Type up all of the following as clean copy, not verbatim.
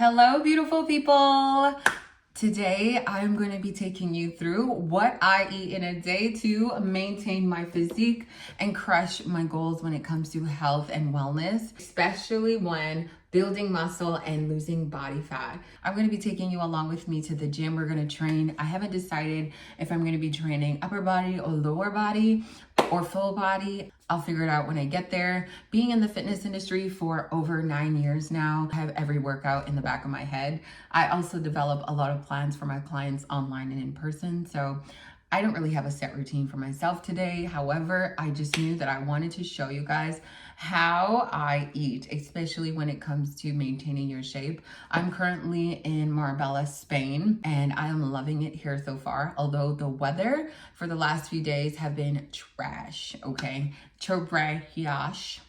Hello, beautiful people. Today, I'm going to be taking you through what I eat in a day to maintain my physique and crush my goals when it comes to health and wellness, especially when building muscle and losing body fat. I'm going to be taking you along with me to the gym. We're going to train. I haven't decided if I'm going to be training upper body or lower body or full body. I'll figure it out when I get there. Being in the fitness industry for over 9 years now, I have every workout in the back of my head. I also develop a lot of plans for my clients online and in person. So I don't really have a set routine for myself today. However, I just knew that I wanted to show you guys how I eat, especially when it comes to maintaining your shape. I'm currently in Marbella, Spain, and I am loving it here so far. Although the weather for the last few days have been trash, okay? Trash.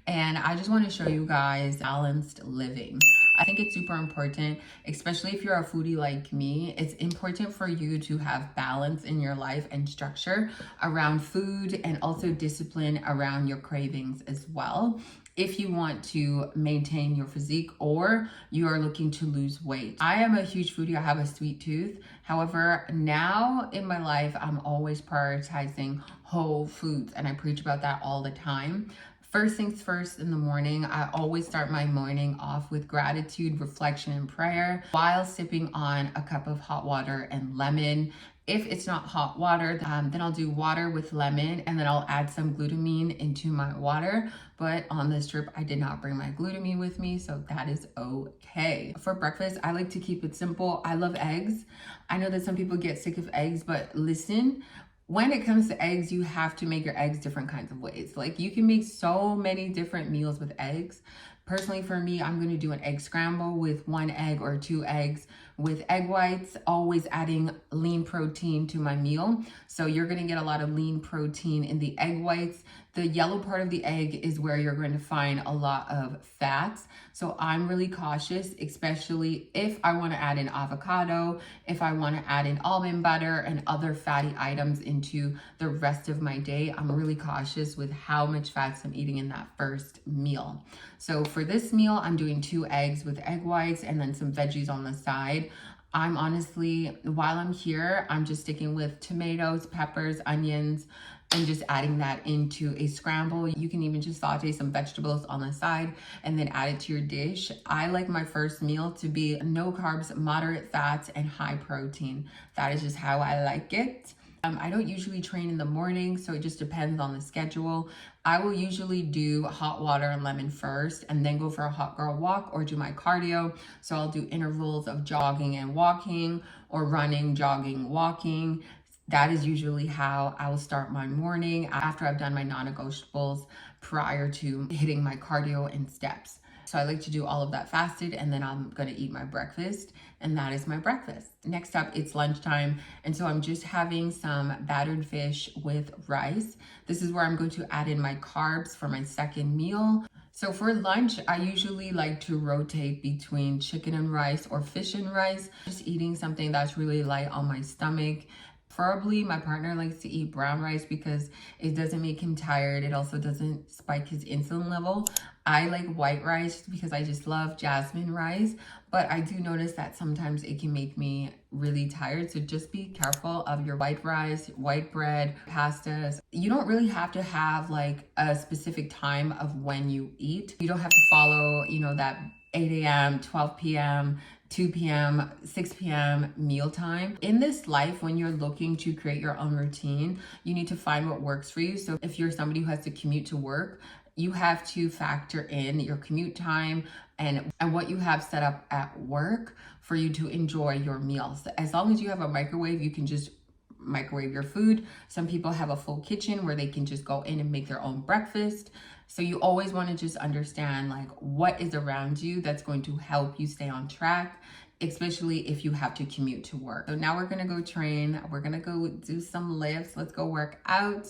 And I just want to show you guys balanced living. I think it's super important, especially if you're a foodie like me. It's important for you to have balance in your life and structure around food, and also discipline around your cravings as well, if you want to maintain your physique or you are looking to lose weight. I am a huge foodie. I have a sweet tooth. However, now in my life, I'm always prioritizing whole foods, and I preach about that all the time. First things first in the morning, I always start my morning off with gratitude, reflection, and prayer while sipping on a cup of hot water and lemon. If it's not hot water, then I'll do water with lemon, and then I'll add some glutamine into my water. But on this trip, I did not bring my glutamine with me, so that is okay. For breakfast, I like to keep it simple. I love eggs. I know that some people get sick of eggs, but listen, when it comes to eggs, you have to make your eggs different kinds of ways. Like, you can make so many different meals with eggs. Personally, for me, I'm going to do an egg scramble with 1 egg or 2 eggs with egg whites, always adding lean protein to my meal. So you're going to get a lot of lean protein in the egg whites. The yellow part of the egg is where you're going to find a lot of fats. So I'm really cautious, especially if I want to add in avocado, if I want to add in almond butter and other fatty items into the rest of my day. I'm really cautious with how much fats I'm eating in that first meal. So for this meal, I'm doing 2 eggs with egg whites and then some veggies on the side. I'm honestly, while I'm here, I'm just sticking with tomatoes, peppers, onions, and just adding that into a scramble. You can even just saute some vegetables on the side and then add it to your dish. I like my first meal to be no carbs, moderate fats, and high protein. That is just how I like it. I don't usually train in the morning, so it just depends on the schedule. I will usually do hot water and lemon first and then go for a hot girl walk or do my cardio. So I'll do intervals of jogging and walking, or running, jogging, walking. That is usually how I will start my morning after I've done my non-negotiables prior to hitting my cardio and steps. So I like to do all of that fasted, and then I'm gonna eat my breakfast, and that is my breakfast. Next up, it's lunchtime, and so I'm just having some battered fish with rice. This is where I'm going to add in my carbs for my second meal. So for lunch, I usually like to rotate between chicken and rice or fish and rice, just eating something that's really light on my stomach. Preferably, my partner likes to eat brown rice because it doesn't make him tired. It also doesn't spike his insulin level. I like white rice because I just love jasmine rice, but I do notice that sometimes it can make me really tired. So just be careful of your white rice, white bread, pastas. You don't really have to have like a specific time of when you eat. You don't have to follow, that 8 a.m., 12 p.m., 2 p.m., 6 p.m. mealtime. In this life, when you're looking to create your own routine, you need to find what works for you. So if you're somebody who has to commute to work, you have to factor in your commute time and what you have set up at work for you to enjoy your meals. As long as you have a microwave, you can just microwave your food. Some people have a full kitchen where they can just go in and make their own breakfast. So you always want to just understand like what is around you that's going to help you stay on track, especially if you have to commute to work. So now we're going to go train. We're going to go do some lifts. Let's go work out.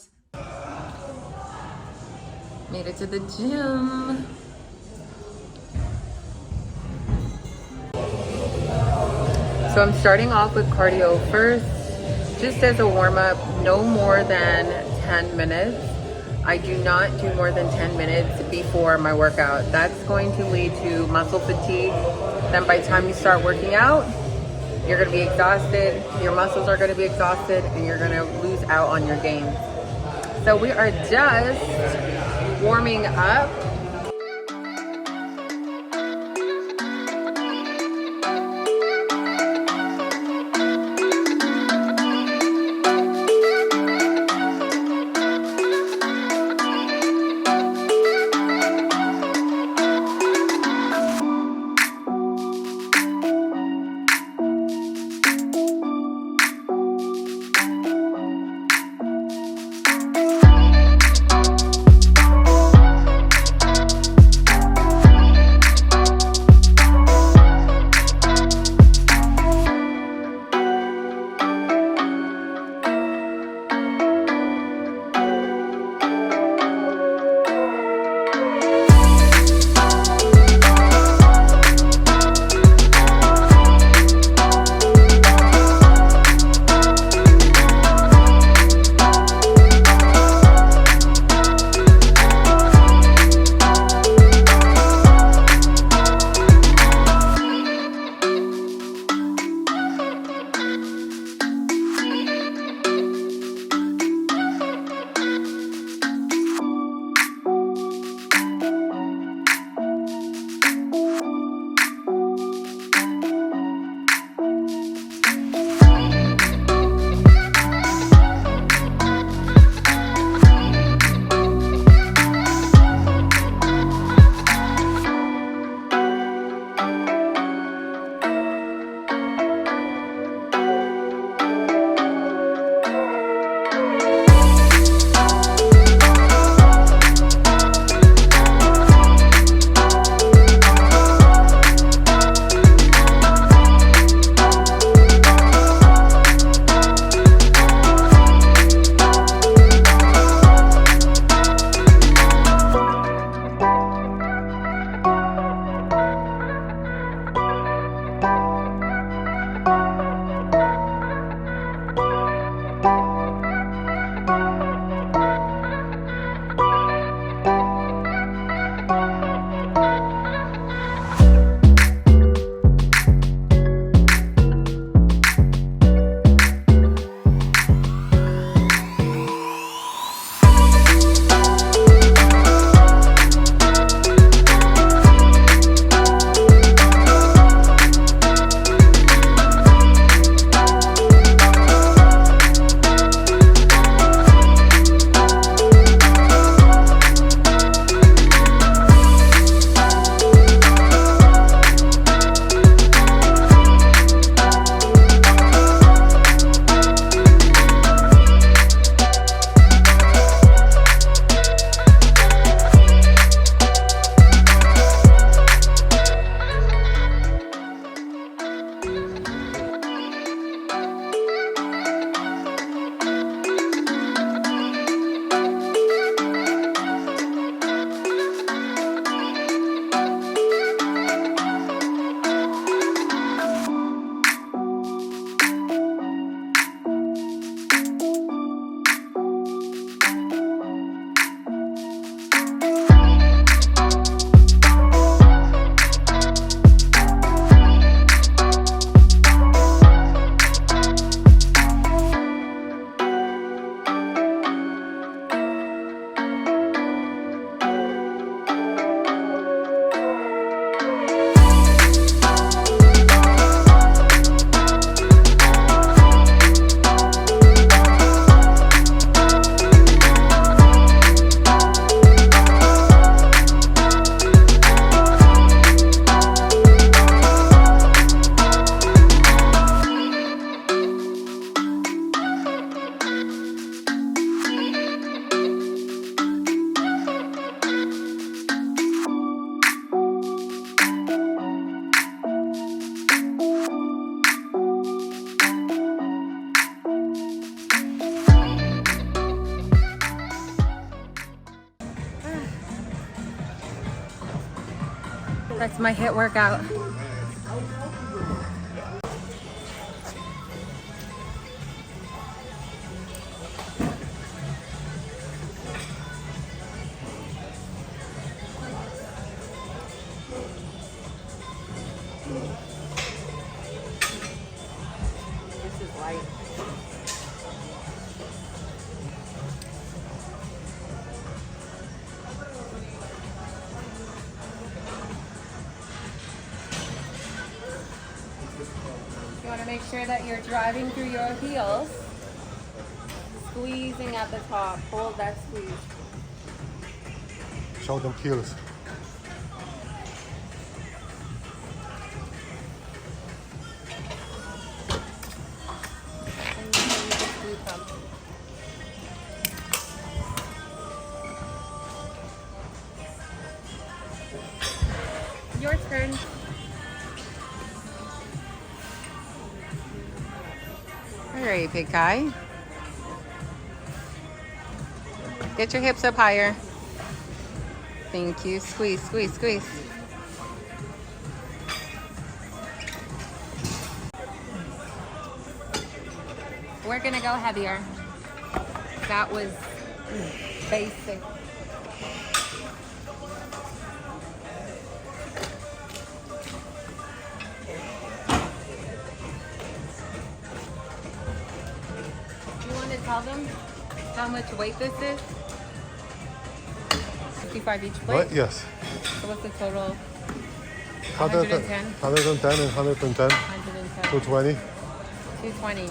Made it to the gym. So I'm starting off with cardio first, just as a warm-up, no more than 10 minutes. I do not do more than 10 minutes before my workout. That's going to lead to muscle fatigue. Then by the time you start working out, you're gonna be exhausted, your muscles are gonna be exhausted, and you're gonna lose out on your gains. So we are just warming up. That's my HIIT workout. This is light. You want to make sure that you're driving through your heels. Squeezing at the top. Hold that squeeze. Show them heels. And you can squeeze them. Your turn. All right, big guy. Get your hips up higher. Thank you. Squeeze, squeeze, squeeze. We're gonna go heavier. That was basic. You want to tell them how much weight this is? 55 each plate? What? Yes. So what's the total? 110. 110 and 110. 110. 220. 220.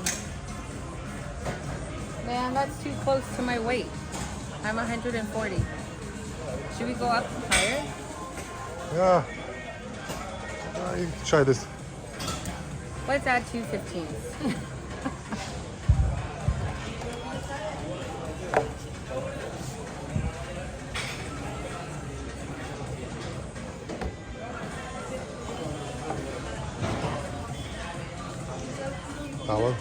Man, that's too close to my weight. I'm 140. Should we go up higher? Yeah. You can try this. Let's add 215s. That one.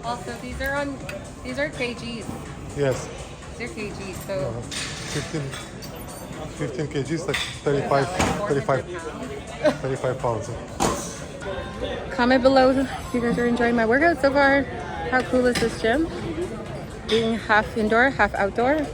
Also, these are kgs. Yes. They're kgs, so 15 kgs, like 35 pounds. comment below if you guys are enjoying my workout so far. How cool is this gym? Being half indoor, half outdoor.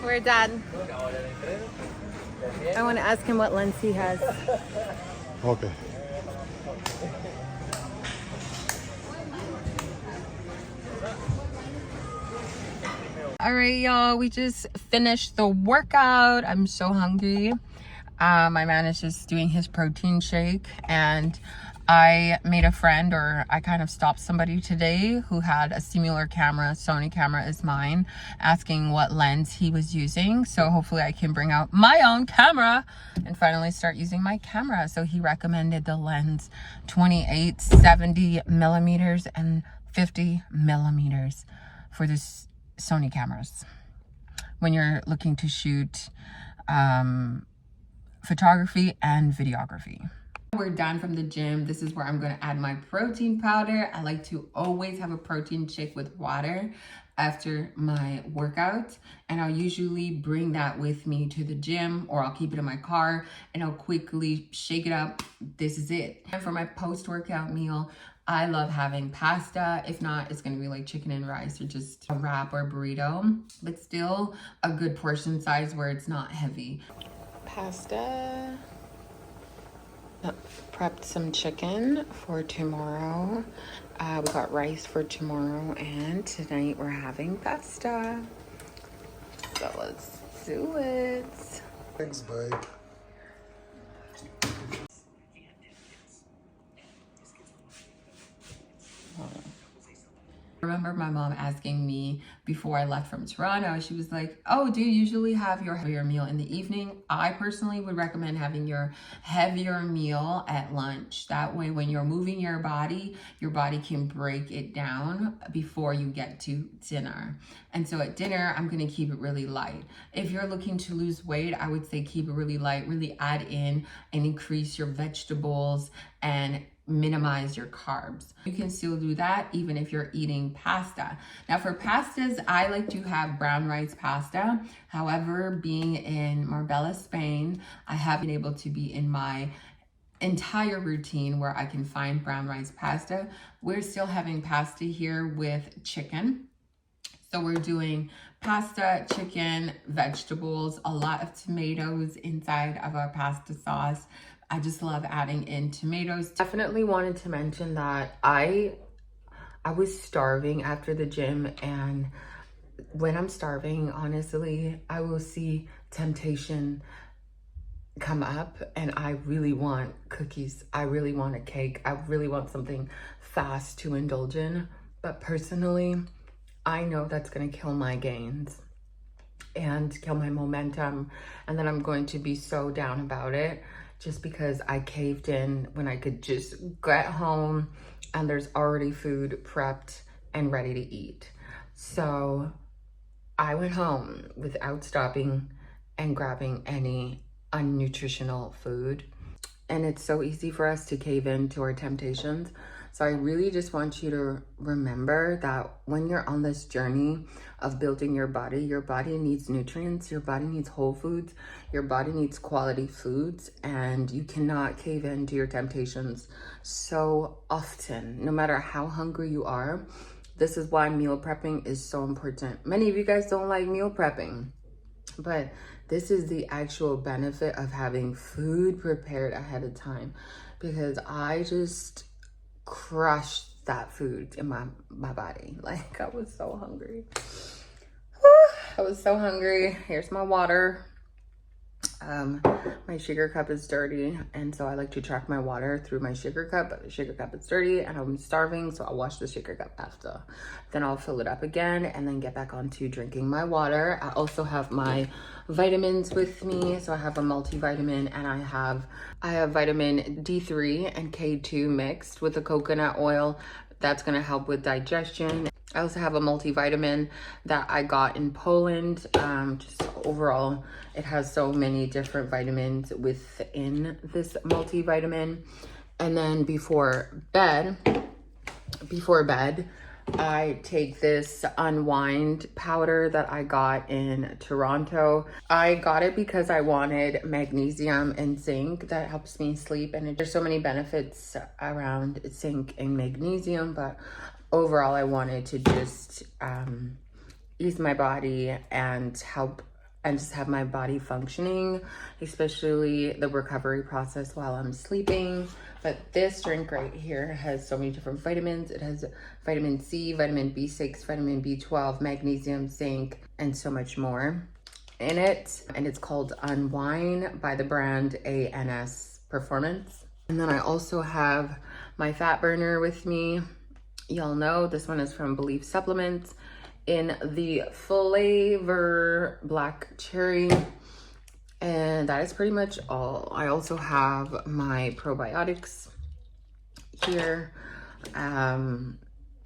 We're done. I want to ask him what lens he has. Okay. All right, y'all, we just finished the workout. I'm so hungry. My man is just doing his protein shake, and I made a friend, or I kind of stopped somebody today who had a similar camera, Sony camera as mine, asking what lens he was using. So hopefully I can bring out my own camera and finally start using my camera. So he recommended the lens 28, 70 millimeters and 50 millimeters for this Sony cameras when you're looking to shoot photography and videography. We're done from the gym. This is where I'm gonna add my protein powder. I like to always have a protein shake with water after my workout, and I'll usually bring that with me to the gym, or I'll keep it in my car and I'll quickly shake it up. This is it. And for my post-workout meal, I love having pasta. If not, it's gonna be like chicken and rice or just a wrap or burrito, but still a good portion size where it's not heavy. Pasta. Prepped some chicken for tomorrow. We got rice for tomorrow, and tonight we're having pasta. So let's do it. Thanks, babe. I remember my mom asking me before I left from Toronto, she was like, oh, do you usually have your heavier meal in the evening? I personally would recommend having your heavier meal at lunch. That way, when you're moving your body can break it down before you get to dinner. And so at dinner, I'm gonna keep it really light. If you're looking to lose weight, I would say keep it really light, really add in and increase your vegetables and minimize your carbs. You can still do that even if you're eating pasta. Now for pastas, I like to have brown rice pasta. However, being in Marbella, Spain, I have been able to be in my entire routine where I can find brown rice pasta. We're still having pasta here with chicken. So we're doing pasta, chicken, vegetables, a lot of tomatoes inside of our pasta sauce. I just love adding in tomatoes. Definitely wanted to mention that I was starving after the gym, and when I'm starving, honestly, I will see temptation come up and I really want cookies. I really want a cake. I really want something fast to indulge in. But personally, I know that's gonna kill my gains and kill my momentum, and then I'm going to be so down about it just because I caved in when I could just get home and there's already food prepped and ready to eat. So I went home without stopping and grabbing any unnutritional food. And it's so easy for us to cave into our temptations. So I really just want you to remember that when you're on this journey of building your body needs nutrients, your body needs whole foods, your body needs quality foods, and you cannot cave into your temptations so often, no matter how hungry you are. This is why meal prepping is so important. Many of you guys don't like meal prepping, but this is the actual benefit of having food prepared ahead of time, because I just crushed that food in my body. Like, I was so hungry. I was so hungry. Here's my water. My sugar cup is dirty, and so I like to track my water through my sugar cup, but the sugar cup is dirty and I'm starving, so I'll wash the sugar cup after. Then I'll fill it up again and then get back onto drinking my water. I also have my vitamins with me, so I have a multivitamin, and I have vitamin D3 and K2 mixed with the coconut oil. That's gonna help with digestion. I also have a multivitamin that I got in Poland. Just overall, it has so many different vitamins within this multivitamin. And then before bed, I take this unwind powder that I got in Toronto. I got it because I wanted magnesium and zinc that helps me sleep, and there's so many benefits around zinc and magnesium, but overall I wanted to just ease my body and help and just have my body functioning, especially the recovery process while I'm sleeping. But this drink right here has so many different vitamins. It has vitamin C, vitamin B6, vitamin B12, magnesium, zinc, and so much more in it. And it's called Unwind by the brand ANS Performance. And then I also have my fat burner with me. Y'all know this one is from Belief Supplements in the flavor black cherry. And that is pretty much all. I also have my probiotics here. And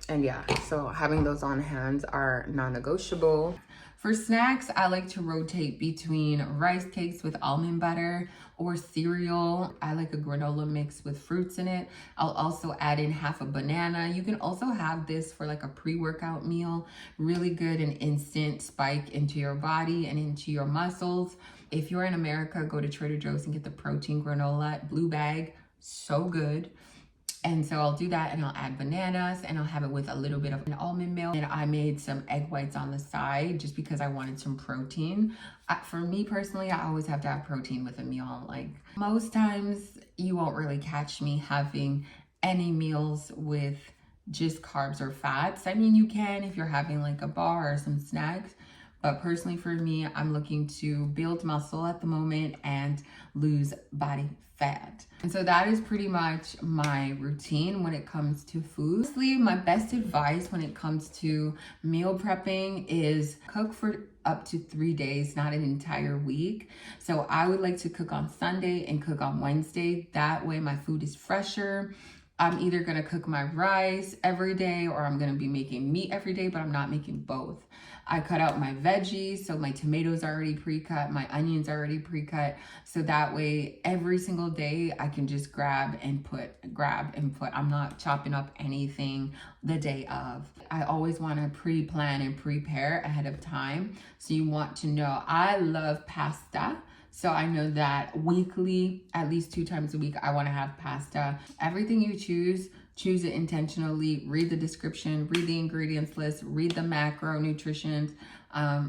yeah, so having those on hand are non-negotiable. For snacks, I like to rotate between rice cakes with almond butter or cereal. I like a granola mix with fruits in it. I'll also add in half a banana. You can also have this for like a pre-workout meal. Really good and instant spike into your body and into your muscles. If you're in America, go to Trader Joe's and get the protein granola, blue bag, so good. And so I'll do that and I'll add bananas and I'll have it with a little bit of an almond milk. And I made some egg whites on the side just because I wanted some protein. For me personally, I always have to have protein with a meal. Like most times you won't really catch me having any meals with just carbs or fats. I mean, you can if you're having like a bar or some snacks. But personally for me, I'm looking to build muscle at the moment and lose body fat. And so that is pretty much my routine when it comes to food. Honestly, my best advice when it comes to meal prepping is cook for up to 3 days, not an entire week. So I would like to cook on Sunday and cook on Wednesday. That way my food is fresher. I'm either gonna cook my rice every day or I'm gonna be making meat every day, but I'm not making both. I cut out my veggies, so my tomatoes are already pre-cut, my onions are already pre-cut, so that way every single day I can just grab and put. I'm not chopping up anything the day of. I always want to pre-plan and prepare ahead of time, so you want to know I love pasta. So I know that weekly, at least 2 times a week, I want to have pasta. Everything you choose it intentionally. Read the description, read the ingredients list, read the macronutrients,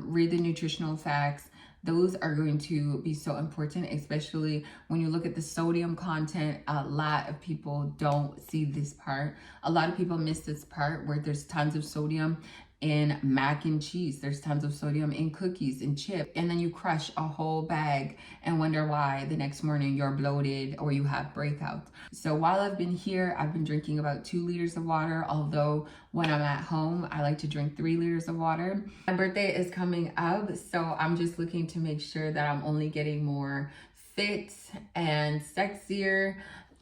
read the nutritional facts. Those are going to be so important, especially when you look at the sodium content. A lot of people don't see this part. A lot of people miss this part where there's tons of sodium in mac and cheese. There's tons of sodium in cookies and chips. And then you crush a whole bag and wonder why the next morning you're bloated or you have breakouts. So while I've been here, I've been drinking about 2 liters of water. Although when I'm at home, I like to drink 3 liters of water. My birthday is coming up, so I'm just looking to make sure that I'm only getting more fit and sexier,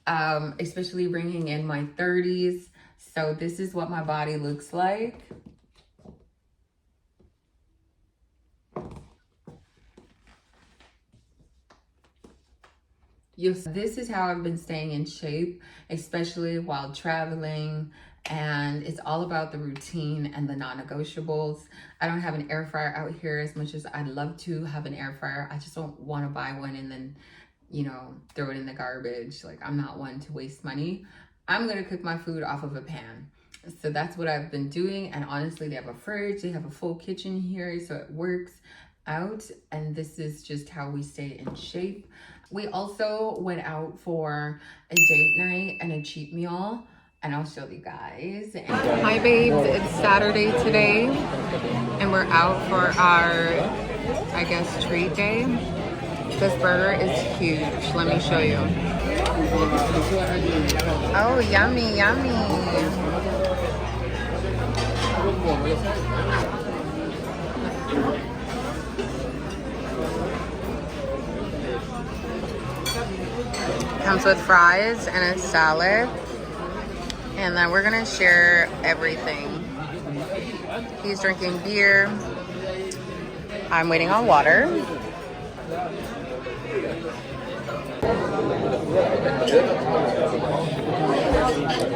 especially bringing in my 30s. So this is what my body looks like. This is how I've been staying in shape, especially while traveling, and it's all about the routine and the non-negotiables. I don't have an air fryer out here as much as I'd love to have an air fryer. I just don't want to buy one and then, you know, throw it in the garbage. Like, I'm not one to waste money. I'm gonna cook my food off of a pan. So that's what I've been doing, and honestly, they have a fridge, they have a full kitchen here, so it works out, and this is just how we stay in shape. We also went out for a date night and a cheat meal, and I'll show you guys. Hi babes, it's Saturday today, and we're out for our, I guess, treat day. This burger is huge. Let me show you. Oh, yummy, yummy. Comes with fries and a salad, and then we're gonna share everything. He's drinking beer. I'm waiting on water.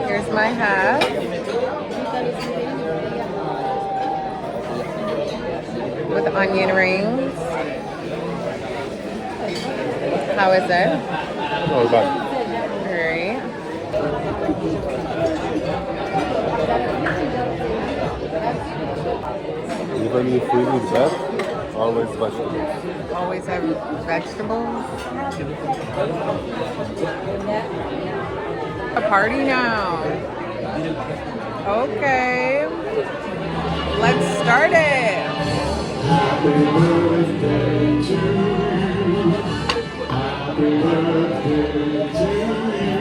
Here's my hat. With onion rings. How is it? Oh, bye. Great. Even if we eat that, always vegetables. Always have vegetables. A party now. Okay. Let's start it. Happy birthday to you. Happy birthday to you.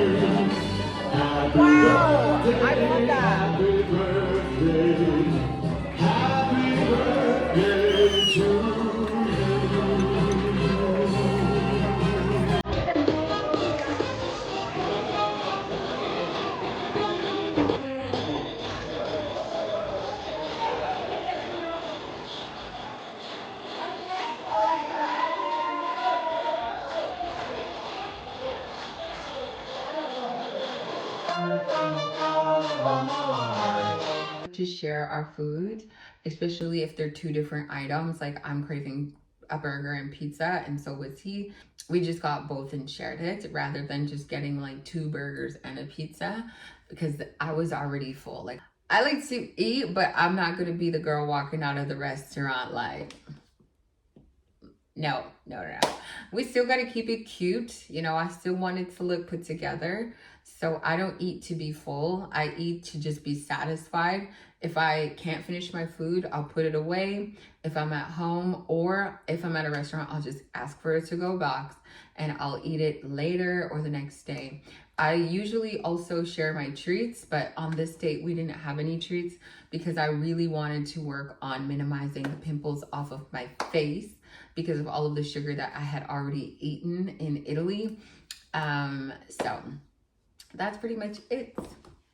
Wow, I love that. Happy birthday. Happy birthday to you. to share our food, especially if they're two different items. Like I'm craving a burger and pizza, and so was he. We just got both and shared it rather than just getting like 2 burgers and a pizza because I was already full. Like I like to eat, but I'm not gonna be the girl walking out of the restaurant like, no. We still got to keep it cute. You know, I still want it to look put together. So I don't eat to be full. I eat to just be satisfied. If I can't finish my food, I'll put it away. If I'm at home or if I'm at a restaurant, I'll just ask for a to-go box and I'll eat it later or the next day. I usually also share my treats, but on this date, we didn't have any treats because I really wanted to work on minimizing the pimples off of my face because of all of the sugar that I had already eaten in Italy. So that's pretty much it.